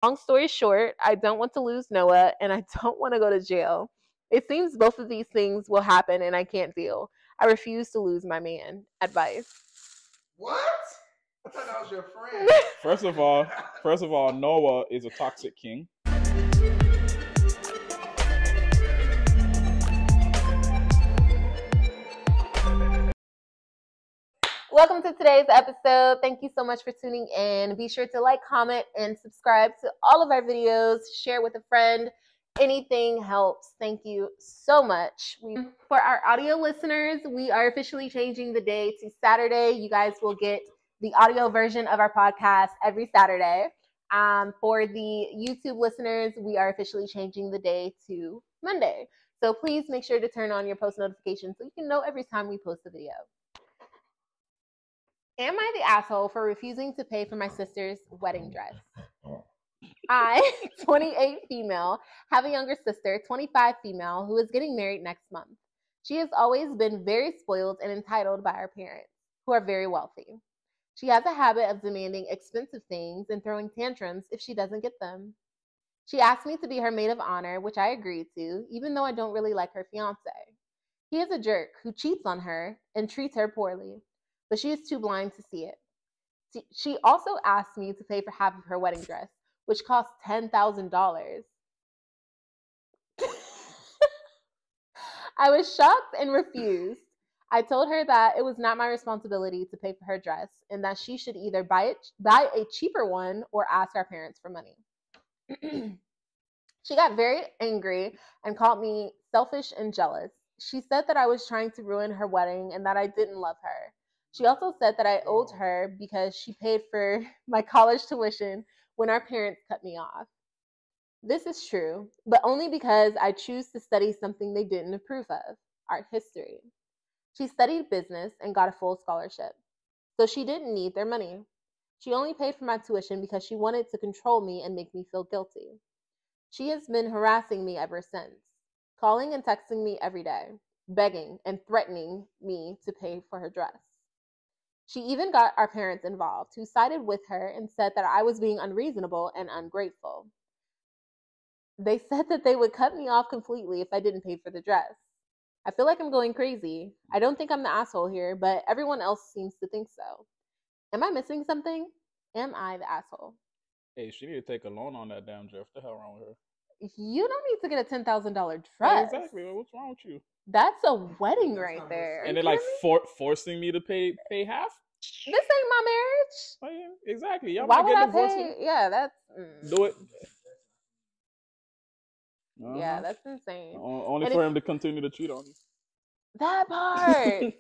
Long story short, I don't want to lose Noah and I don't want to go to jail. It seems both of these things will happen and I can't deal. I refuse to lose my man. Advice. What? I thought that was your friend. First of all, Noah is a toxic king. Welcome to today's episode. Thank you so much for tuning in. Be sure to like, comment, and subscribe to all of our videos. Share with a friend. Anything helps. Thank you so much. For our audio listeners, we are officially changing the day to Saturday. You guys will get the audio version of our podcast every Saturday. For the YouTube listeners, we are officially changing the day to Monday. So please make sure to turn on your post notifications so you can know every time we post a video. Am I the asshole for refusing to pay for my sister's wedding dress? I, 28 female, have a younger sister, 25 female, who is getting married next month. She has always been very spoiled and entitled by her parents, who are very wealthy. She has a habit of demanding expensive things and throwing tantrums if she doesn't get them. She asked me to be her maid of honor, which I agreed to, even though I don't really like her fiancé. He is a jerk who cheats on her and treats her poorly, but she is too blind to see it. She also asked me to pay for half of her wedding dress, which cost $10,000. I was shocked and refused. I told her that it was not my responsibility to pay for her dress and that she should either buy a cheaper one or ask our parents for money. She got very angry and called me selfish and jealous. She said that I was trying to ruin her wedding and that I didn't love her. She also said that I owed her because she paid for my college tuition when our parents cut me off. This is true, but only because I choose to study something they didn't approve of, art history. She studied business and got a full scholarship, so she didn't need their money. She only paid for my tuition because she wanted to control me and make me feel guilty. She has been harassing me ever since, calling and texting me every day, begging and threatening me to pay for her dress. She even got our parents involved, who sided with her and said that I was being unreasonable and ungrateful. They said that they would cut me off completely if I didn't pay for the dress. I feel like I'm going crazy. I don't think I'm the asshole here, but everyone else seems to think so. Am I missing something? Am I the asshole? Hey, she need to take a loan on that damn dress. What the hell wrong with her? You don't need to get a $10,000 dress. Yeah, exactly. What's wrong with you? That's a wedding right there. And they're like forcing me to pay half? This ain't my marriage. Oh, yeah, exactly. Y'all Why might would get I divorced. pay? Yeah, that's... Do it. Yeah, that's insane. Only for him to continue to cheat on you. That part.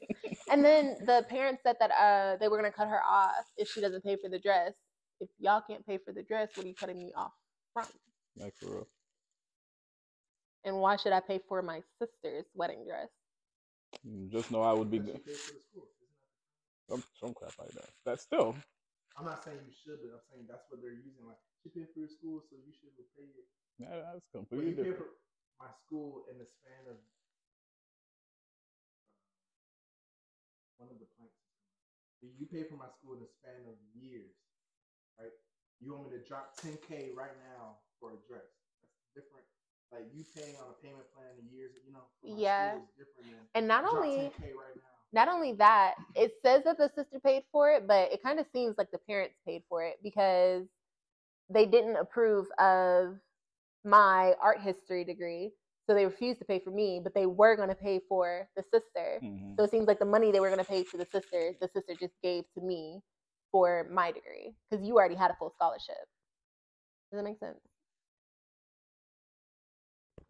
And then the parents said that they were going to cut her off if she doesn't pay for the dress. If y'all can't pay for the dress, what are you cutting me off from? Like, for real. And why should I pay for my sister's wedding dress? Just know I would be good. Some crap like that. That's still. I'm not saying you should, but I'm saying that's what they're using. Like, she paid for your school, so you should pay it. Yeah, that's completely different. Pay for my school in the span of one of the planks. You pay for my school in the span of years, right? You want me to drop $10K right now for a dress? That's different. Like, you paying on a payment plan in years, you know, for my school is different than and not drop only 10K right now. Not only that, it says that the sister paid for it, but it kind of seems like the parents paid for it because they didn't approve of my art history degree. So they refused to pay for me, but they were going to pay for the sister. Mm-hmm. So it seems like the money they were going to pay to the sister just gave to me for my degree because you already had a full scholarship. Does that make sense?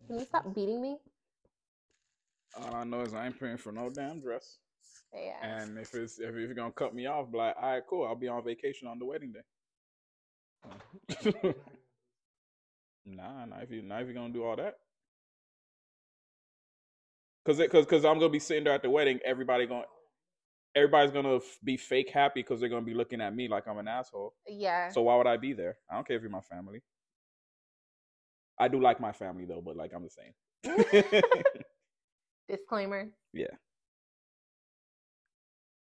Can you stop beating me? All I know is I ain't paying for no damn dress. Yeah. And if you're gonna cut me off, be like, all right, cool, I'll be on vacation on the wedding day. Nah, not if you're gonna do all that. Cause I'm gonna be sitting there at the wedding, everybody's gonna be fake happy because they're gonna be looking at me like I'm an asshole. Yeah. So why would I be there? I don't care if you're my family. I do like my family though, but like I'm the same. Disclaimer. Yeah.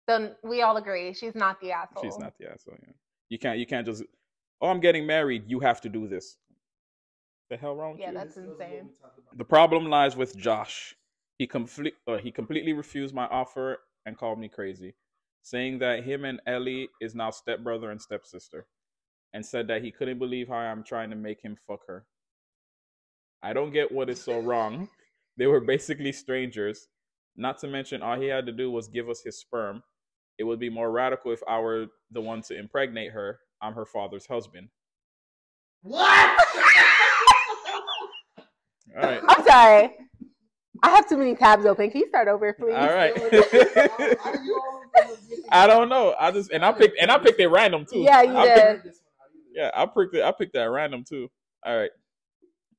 So we all agree she's not the asshole. She's not the asshole. Yeah. You can't just "Oh, I'm getting married. You have to do this." The hell wrong with Yeah, you? that's insane. The problem lies with Josh. He completely refused my offer and called me crazy, saying that him and Ellie is now stepbrother and stepsister, and said that he couldn't believe how I'm trying to make him fuck her. I don't get what is so wrong. They were basically strangers. Not to mention, all he had to do was give us his sperm. It would be more radical if I were the one to impregnate her. I'm her father's husband. What? All right. I'm sorry. I have too many tabs open. Can you start over, please? All right. How do you always end up getting I don't know. I picked it random too. Yeah, you did. Yeah, I picked it at random too. All right.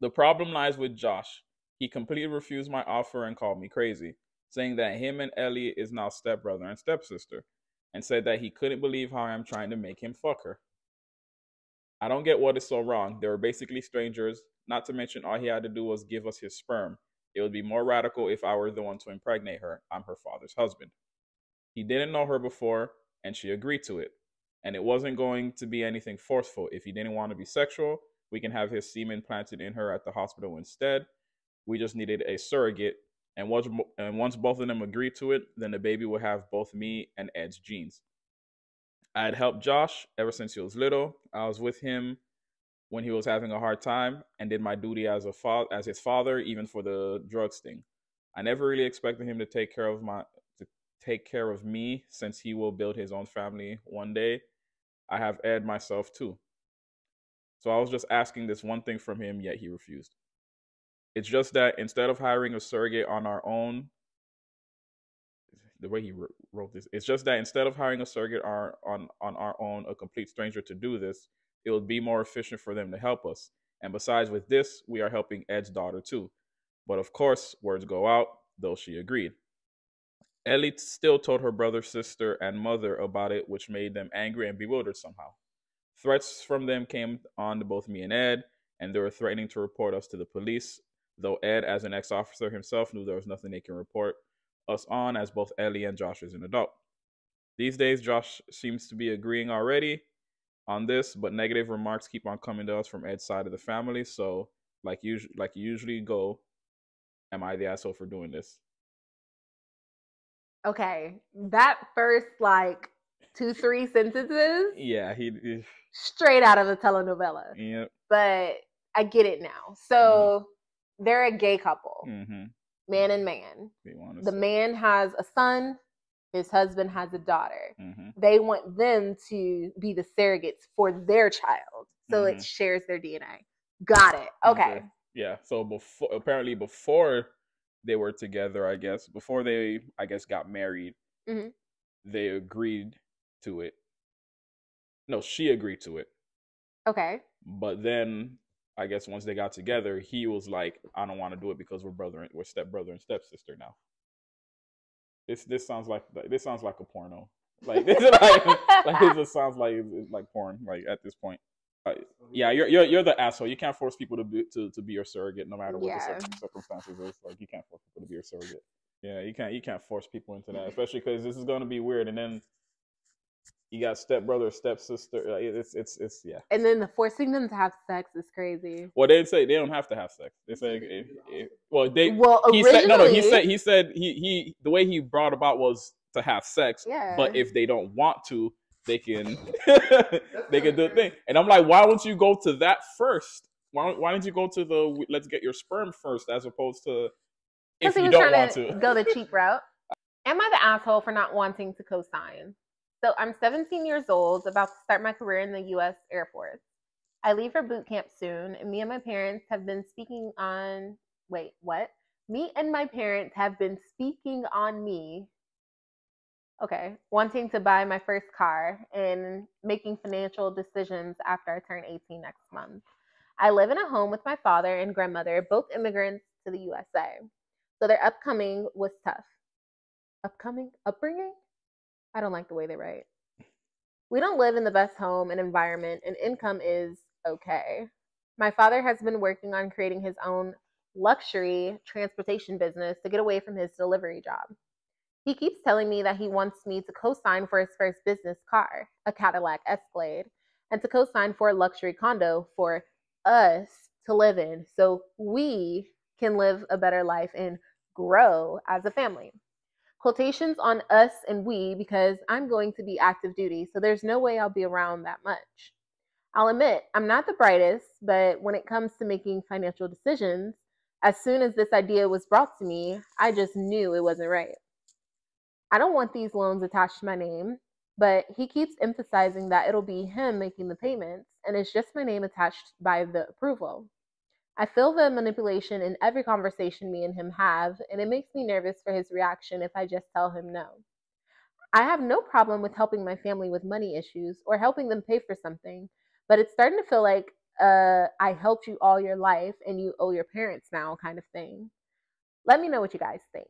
The problem lies with Josh. He completely refused my offer and called me crazy, saying that him and Ellie is now stepbrother and stepsister, and said that he couldn't believe how I'm trying to make him fuck her. I don't get what is so wrong. They were basically strangers. Not to mention, all he had to do was give us his sperm. It would be more radical if I were the one to impregnate her. I'm her father's husband. He didn't know her before, and she agreed to it. And it wasn't going to be anything forceful. If he didn't want to be sexual, we can have his semen planted in her at the hospital instead. We just needed a surrogate. And once both of them agreed to it, then the baby will have both me and Ed's genes. I had helped Josh ever since he was little. I was with him when he was having a hard time and did my duty as his father, even for the drug sting. I never really expected him to take care of me, since he will build his own family one day. I have Ed myself too. So I was just asking this one thing from him, yet he refused. It's just that instead of hiring a surrogate on our own, the way he wrote this, it's just that instead of hiring a surrogate on our own, a complete stranger to do this, it would be more efficient for them to help us. And besides, with this, we are helping Ed's daughter too. But of course, words go out, though she agreed. Ellie still told her brother, sister, and mother about it, which made them angry and bewildered somehow. Threats from them came on to both me and Ed, and they were threatening to report us to the police, though Ed, as an ex-officer himself, knew there was nothing they can report us on, as both Ellie and Josh is an adult. These days, Josh seems to be agreeing already on this, but negative remarks keep on coming to us from Ed's side of the family. So, like you usually go, am I the asshole for doing this? Okay, that first 2-3 sentences, yeah, he straight out of a telenovela. Yep. But I get it now. So they're a gay couple, man and man. The man has a son. His husband has a daughter. They want them to be the surrogates for their child, so it shares their DNA. Got it. Okay. Yeah. So before they were together, before they got married, they agreed to it. No, she agreed to it. Okay. But then I guess once they got together, he was like, "I don't want to do it because we're stepbrother and stepsister now." This sounds like a porno. Like this is it just sounds like it's like porn. Like at this point, yeah, you're the asshole. You can't force people to be your surrogate, no matter what the circumstances is. Like you can't force people to be your surrogate. Yeah, you can't force people into that, especially because this is gonna be weird. And then you got stepbrother, stepsister. It's yeah. And then forcing them to have sex is crazy. Well, they say they don't have to have sex. They say he said the way he brought about was to have sex. Yeah. But if they don't want to, they can they can do the thing. And I'm like, why don't you go to that first? Why don't you go to the let's get your sperm first, as opposed to if you don't want to go the cheap route? Am I the asshole for not wanting to co-sign? So I'm 17 years old, about to start my career in the U.S. Air Force. I leave for boot camp soon, and me and my parents have been speaking on me wanting to buy my first car and making financial decisions after I turn 18 next month. I live in a home with my father and grandmother, both immigrants to the USA. So their upbringing was tough. Upbringing? I don't like the way they write. We don't live in the best home and environment, and income is okay. My father has been working on creating his own luxury transportation business to get away from his delivery job. He keeps telling me that he wants me to co-sign for his first business car, a Cadillac Escalade, and to co-sign for a luxury condo for us to live in so we can live a better life and grow as a family. Quotations on us and we because I'm going to be active duty, so there's no way I'll be around that much. I'll admit, I'm not the brightest, but when it comes to making financial decisions, as soon as this idea was brought to me, I just knew it wasn't right. I don't want these loans attached to my name, but he keeps emphasizing that it'll be him making the payments, and it's just my name attached by the approval. I feel the manipulation in every conversation me and him have, and it makes me nervous for his reaction if I just tell him no. I have no problem with helping my family with money issues or helping them pay for something, but it's starting to feel like I helped you all your life and you owe your parents now kind of thing. Let me know what you guys think.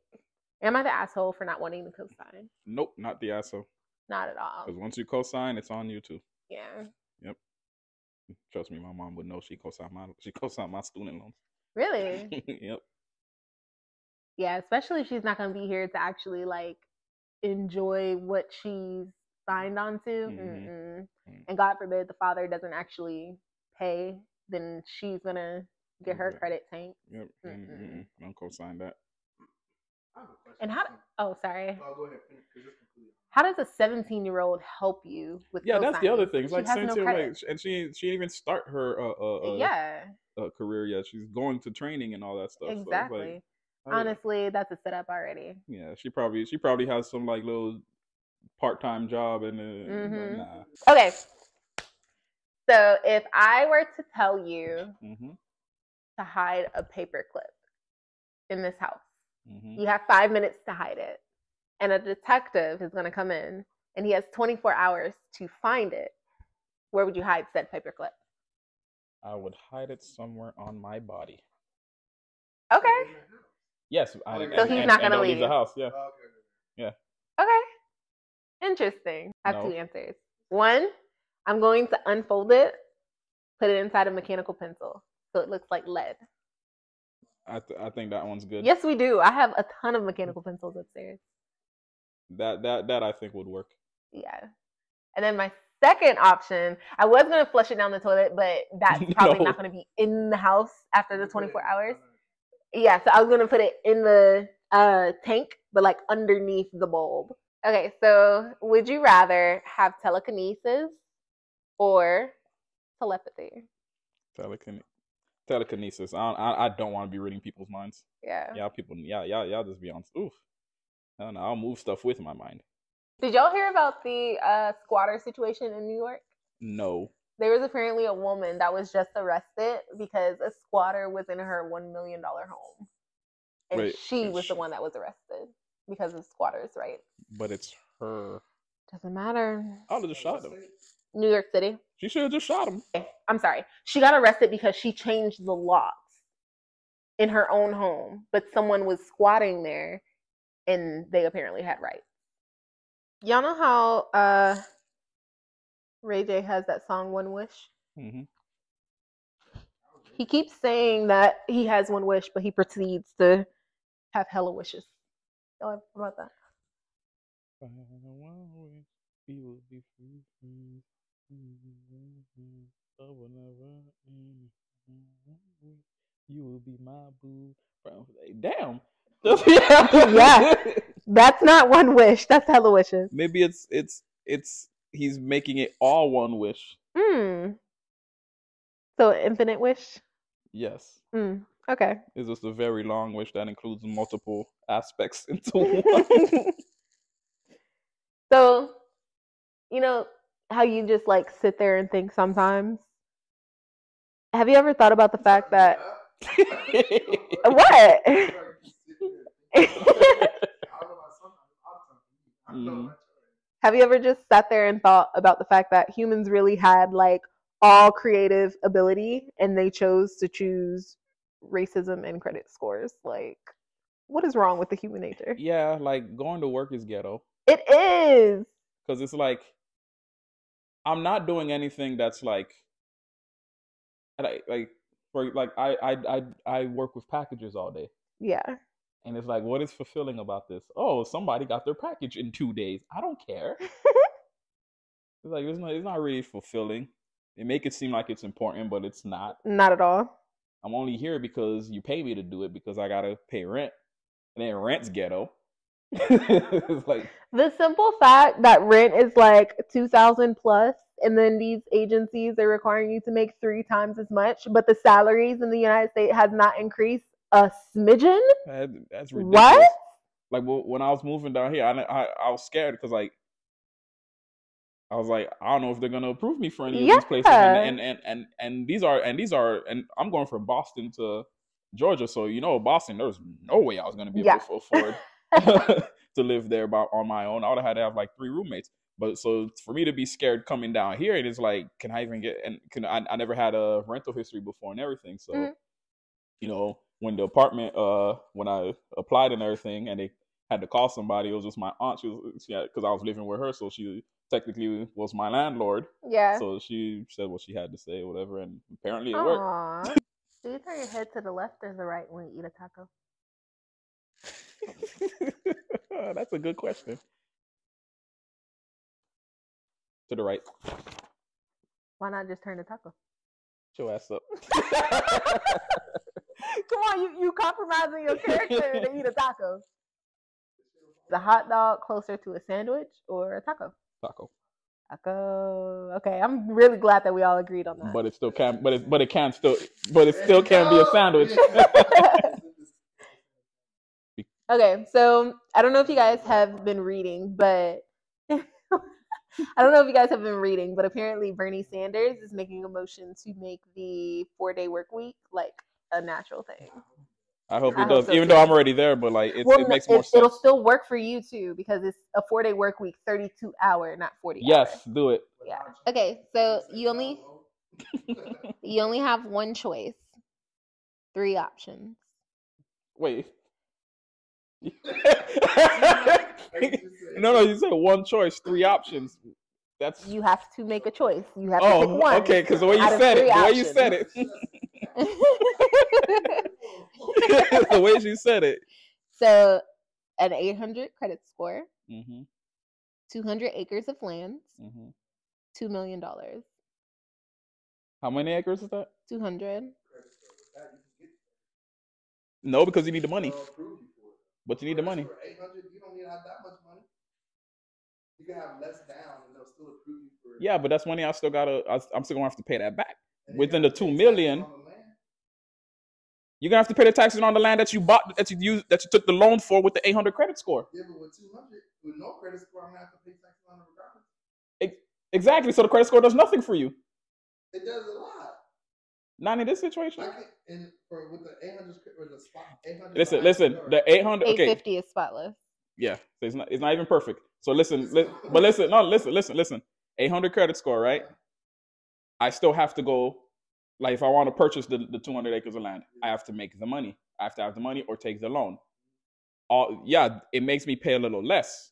Am I the asshole for not wanting to co-sign? Nope, not the asshole. Not at all. Because once you co-sign, it's on you too. Yeah. Yep. Trust me, my mom would know she co-signed my student loans. Really? Yep. Yeah, especially if she's not going to be here to actually like enjoy what she's signed onto. And God forbid the father doesn't actually pay, then she's going to get her credit tanked. Yep. Don't co-sign that. And how? Oh, sorry. Oh, go ahead. Finish, 'cause it's completely. How does a 17-year-old help you with? Yeah, that's the other thing. It's like she has no credit. and she didn't even start her career yet. She's going to training and all that stuff. Exactly. So it's like, honestly, that's a setup already. Yeah, she probably has some like little part-time job and like, nah. Okay. So if I were to tell you to hide a paperclip in this house, you have 5 minutes to hide it. And a detective is going to come in and he has 24 hours to find it. Where would you hide said paperclip? I would hide it somewhere on my body. Okay. Yes. So he's not going to leave the house. Yeah. Yeah. Okay. Interesting. I have two answers. One, I'm going to unfold it, put it inside a mechanical pencil so it looks like lead. I think that one's good. Yes, we do. I have a ton of mechanical pencils upstairs. That I think would work. Yeah. And then my second option, I was going to flush it down the toilet, but that's probably not going to be in the house after the 24 hours. Yeah, so I was going to put it in the tank, but like underneath the bulb. Okay, so would you rather have telekinesis or telepathy? Telekinesis. I don't want to be reading people's minds. Yeah. Y'all just be honest. Oof. I don't know. I'll move stuff with my mind. Did y'all hear about the squatter situation in New York? No. There was apparently a woman that was just arrested because a squatter was in her $1 million home. And she was the one that was arrested because of squatters' rights. But it's her. Doesn't matter. I would have just shot him. New York City. She should have just shot him. I'm sorry. She got arrested because she changed the locks in her own home, but someone was squatting there and they apparently had rights. Y'all know how Ray J has that song One Wish? He keeps saying that he has one wish, but he proceeds to have hella wishes. Y'all have about that? You will be my boo. Damn. Yeah. That's not one wish. That's hella wishes. Maybe it's he's making it all one wish. So infinite wish? Yes. Okay. It's just a very long wish that includes multiple aspects into one. So, you know how you just like sit there and think sometimes? Have you ever thought about the fact that what? Have you ever just sat there and thought about the fact that humans really had like all creative ability and they chose to choose racism and credit scores? Like, what is wrong with the human nature? Yeah, like going to work is ghetto. It is. Because it's like, I'm not doing anything that's like I work with packages all day. Yeah. And it's like, what is fulfilling about this? Oh, somebody got their package in 2 days. I don't care. It's like it's not really fulfilling. They make it seem like it's important, but it's not. Not at all. I'm only here because you pay me to do it because I gotta pay rent, and then rent's ghetto. It's like the simple fact that rent is like 2,000 plus, and then these agencies are requiring you to make 3 times as much, but the salaries in the United States has not increased a smidgen. That's ridiculous. What? Like when I was moving down here, I was scared because like I was like, I don't know if they're gonna approve me for any of these places, and these are and I'm going from Boston to Georgia, so Boston, there's no way I was gonna be able to afford to live there on my own. I would have had to have like 3 roommates. But so for me to be scared coming down here, it is like, can I even get? And I never had a rental history before and everything, so when the apartment when I applied and everything, and they had to call somebody, it was just my aunt. Because I was living with her, so she technically was my landlord. Yeah. So she said what she had to say, whatever, and apparently it worked. Do you turn your head to the left or the right when you eat a taco? That's a good question. To the right. Why not just turn the taco? Show ass up. Come on, you compromising your character to eat a taco. Is a hot dog closer to a sandwich or a taco? Taco. Okay, I'm really glad that we all agreed on that. But it still can. But it still can be a sandwich. Okay, so I don't know if you guys have been reading, but apparently Bernie Sanders is making a motion to make the 4-day work week like a natural thing. I hope it does, even though I'm already there, but like it makes more sense. It'll still work for you too because it's a 4-day work week, 32 hour, not 40 hours. Yes, do it. Yeah. Okay, so you only have one choice. 3 options. Wait. No, you said one choice, 3 options. You have to make a choice. You have to pick one. Okay, because the way you said it, the way you said it. So, an 800 credit score, 200 acres of land, $2 million. How many acres is that? 200. No, because you need the money. But you need the money. For 800, you don't need to have that much money. You can have less down, and they'll still approve you for. Yeah, but that's money I'm still gonna have to pay that back. Within the $2 million, you're gonna have to pay the taxes on the land that you bought, that you took the loan for with the 800 credit score. Yeah, but with 200, with no credit score, I'm gonna have to pay taxes on it regardless. Exactly. So the credit score does nothing for you. It does a lot. Not in this situation. With the 800 or the spot 800. Listen. The 800. Okay. 850 is spotless. Yeah, so it's not even perfect. So listen. 800 credit score, right? I still have to go. Like if I want to purchase the 200 acres of land, I have to make the money. I have to have the money or take the loan. It makes me pay a little less.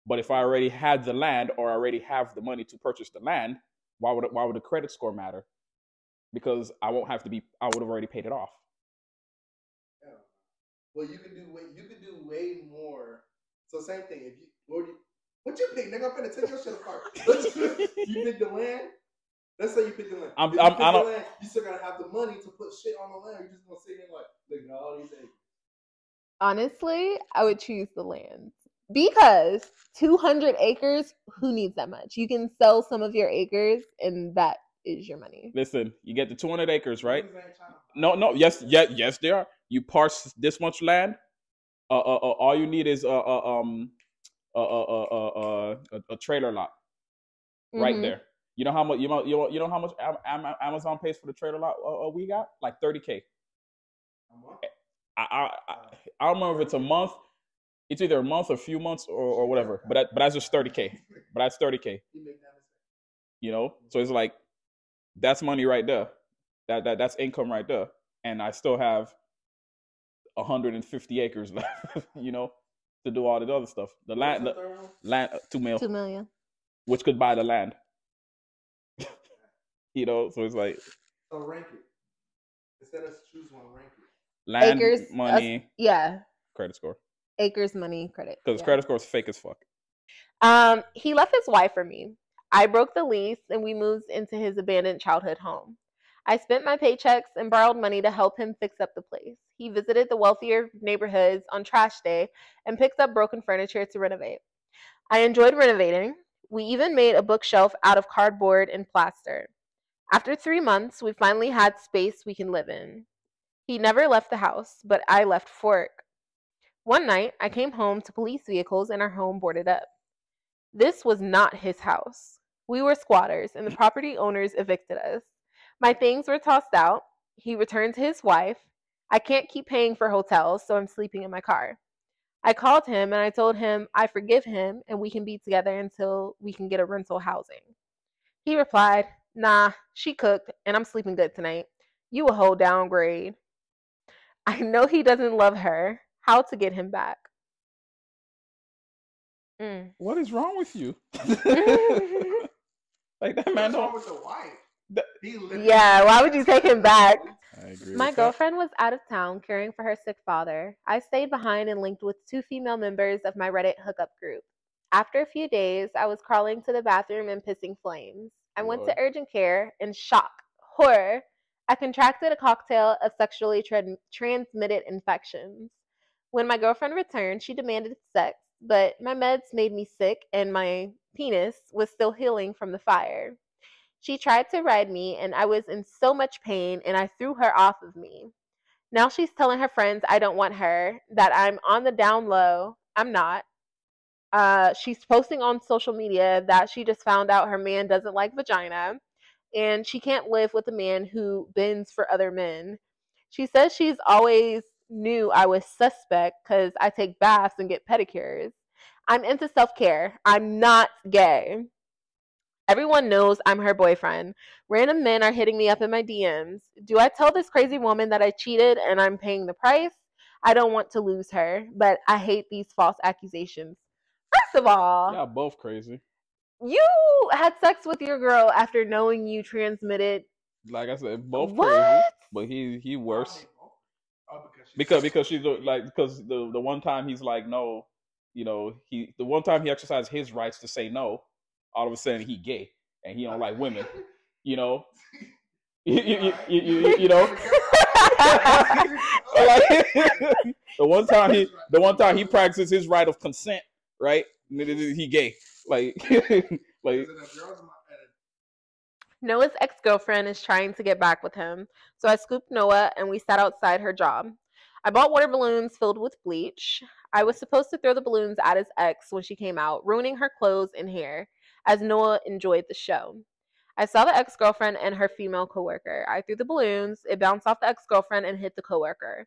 But if I already had the land or already have the money to purchase the land, why would the credit score matter? Because I would have already paid it off. Yeah. Well, you can do way more. So same thing. What you pick, nigga? I'm gonna take your shit apart. You pick the land. Let's say you pick the land. You still gotta have the money to put shit on the land. You're just gonna sit here like, look at all these acres. Honestly, I would choose the land because 200 acres. Who needs that much? You can sell some of your acres, and that is your money. Listen, you get the 200 acres, right? No, yes, they are. You parse this much land. All you need is a trailer lot, right there. You know how much Amazon pays for the trailer lot we got? Like $30K. I don't remember if it's a month. It's either a month or a few months or whatever. But that's just $30K. But that's $30K. So it's like that's money right there. That's income right there. And I still have 150 acres left, to do all the other stuff. The land $2 million. $2 million. Which could buy the land. So it's like. So rank it. Instead of choose one, rank it. Land, acres, money, credit score. Acres, money, credit. Because credit score is fake as fuck. He left his wife for me. I broke the lease and we moved into his abandoned childhood home. I spent my paychecks and borrowed money to help him fix up the place. He visited the wealthier neighborhoods on trash day and picked up broken furniture to renovate. I enjoyed renovating. We even made a bookshelf out of cardboard and plaster. After 3 months, we finally had space we can live in. He never left the house, but I left for work. One night, I came home to police vehicles and our home boarded up. This was not his house. We were squatters, and the property owners evicted us. My things were tossed out. He returned to his wife. I can't keep paying for hotels, so I'm sleeping in my car. I called him and I told him I forgive him and we can be together until we can get a rental housing. He replied, "Nah, she cooked and I'm sleeping good tonight. You a whole downgrade." I know he doesn't love her. How to get him back? What is wrong with you? Like that man What's wrong don't. with the wife? Yeah, why would you take him back? I agree. My with girlfriend was out of town caring for her sick father. I stayed behind and linked with 2 female members of my Reddit hookup group. After a few days, I was crawling to the bathroom and pissing flames. I went to Lord. urgent care in shock, horror. I contracted a cocktail of sexually transmitted infections. When my girlfriend returned, she demanded sex, but my meds made me sick and my penis was still healing from the fire. She tried to ride me, and I was in so much pain, and I threw her off of me. Now she's telling her friends I don't want her, that I'm on the down low. I'm not. She's posting on social media that she just found out her man doesn't like vagina, and she can't live with a man who bends for other men. She says she's always knew I was suspect because I take baths and get pedicures. I'm into self-care. I'm not gay. Everyone knows I'm her boyfriend. Random men are hitting me up in my DMs. Do I tell this crazy woman that I cheated and I'm paying the price? I don't want to lose her, but I hate these false accusations. First of all, Y'all both crazy. you had sex with your girl after knowing you transmitted. Like I said, both What? crazy. But he worse. Because she's like because the one time he's like no, the one time he exercised his rights to say no, all of a sudden he gay and he don't like women, you know. you know. Like, the one time he practices his right of consent, right? He gay, like like. Noah's ex-girlfriend is trying to get back with him, so I scooped Noah and we sat outside her job. I bought water balloons filled with bleach. I was supposed to throw the balloons at his ex when she came out, ruining her clothes and hair, as Noah enjoyed the show. I saw the ex-girlfriend and her female coworker. I threw the balloons, it bounced off the ex-girlfriend and hit the coworker.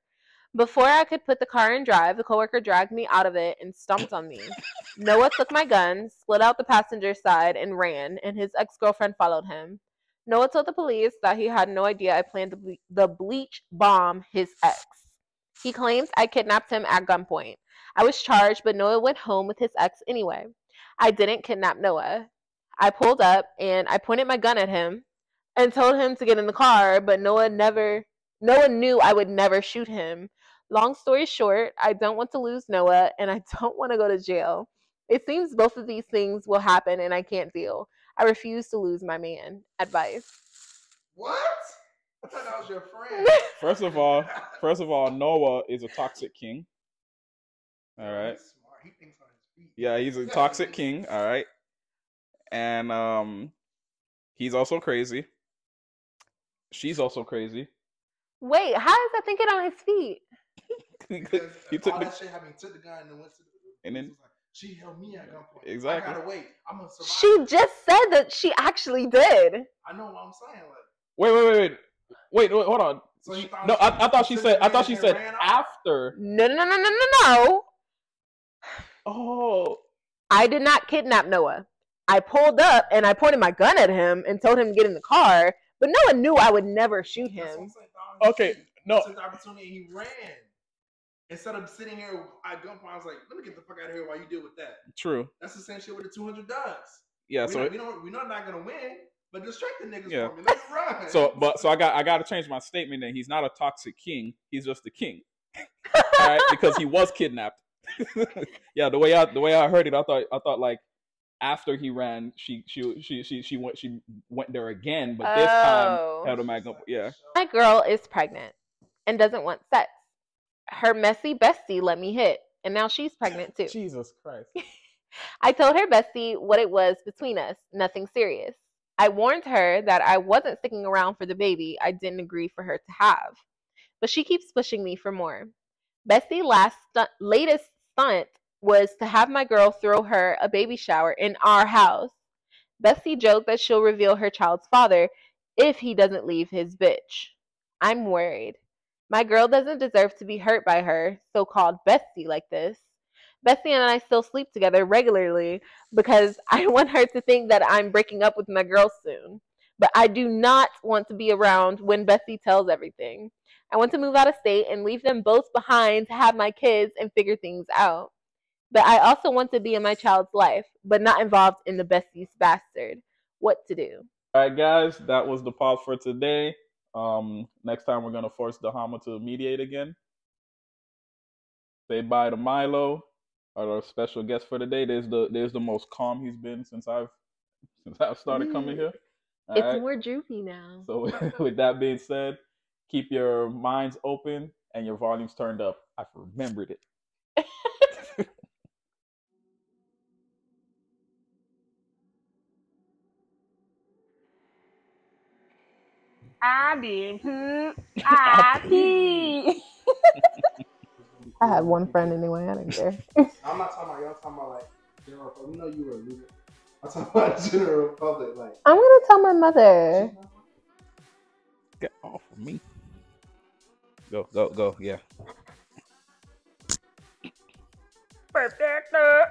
Before I could put the car in drive, the coworker dragged me out of it and stomped on me. Noah took my gun, split out the passenger side, and ran, and his ex-girlfriend followed him. Noah told the police that he had no idea I planned the bleach bomb his ex. He claims I kidnapped him at gunpoint. I was charged, but Noah went home with his ex anyway. I didn't kidnap Noah. I pulled up and I pointed my gun at him and told him to get in the car, but Noah knew I would never shoot him. Long story short, I don't want to lose Noah and I don't want to go to jail. It seems both of these things will happen and I can't deal. I refuse to lose my man. Advice. What? I thought that was your friend. First of all, Noah is a toxic king. All right. He's smart. He thinks on his feet. Yeah, he's a toxic king. All right. And he's also crazy. She's also crazy. Wait, how is that thinking on his feet? Because he took all the, that shit having took the gun and went to the and then was like, she held me at gunpoint. Exactly. I gotta wait. I'm gonna survive. She just said that she actually did. I know what I'm saying. Like, wait, hold on. so he thought No, I thought she said after. No. Oh. I did not kidnap Noah. I pulled up and I pointed my gun at him and told him to get in the car, but Noah knew I would never shoot him. Okay, no. He took the opportunity. He ran. Instead of sitting here at gunpoint, I was like, let me get the fuck out of here while you deal with that. True. That's the same shit with the 200 dogs. Yeah, we're not gonna win, but distract the niggas for me. Let's run. So I got to change my statement. Then he's not a toxic king. He's just a king. All right, because he was kidnapped. Yeah, the way I heard it, I thought like after he ran, she went there again, but this time held him back up. Yeah. My girl is pregnant and doesn't want sex. Her messy bestie let me hit, and now she's pregnant too. Jesus Christ. I told her bestie what it was between us, nothing serious. I warned her that I wasn't sticking around for the baby I didn't agree for her to have. But she keeps pushing me for more. Bestie latest stunt was to have my girl throw her a baby shower in our house. Bestie joked that she'll reveal her child's father if he doesn't leave his bitch. I'm worried. My girl doesn't deserve to be hurt by her so-called bestie like this. Bestie and I still sleep together regularly because I want her to think that I'm breaking up with my girl soon. But I do not want to be around when Bestie tells everything. I want to move out of state and leave them both behind to have my kids and figure things out. But I also want to be in my child's life, but not involved in the bestie's bastard. What to do? All right, guys, that was the pause for today. Next time we're gonna force Dahama to mediate again. Say bye to Milo, our special guest for today. There's the most calm he's been since I've started coming here. All It's right? more droopy now. So with that being said, keep your minds open and your volumes turned up. I've remembered it. I did poop. I pee. I had one friend anyway. I didn't care. I'm not talking about y'all. Talking about like general public. You know you were a loser. I'm talking about general public. Like I'm gonna tell my mother. Get off of me. Go. Yeah. Protector.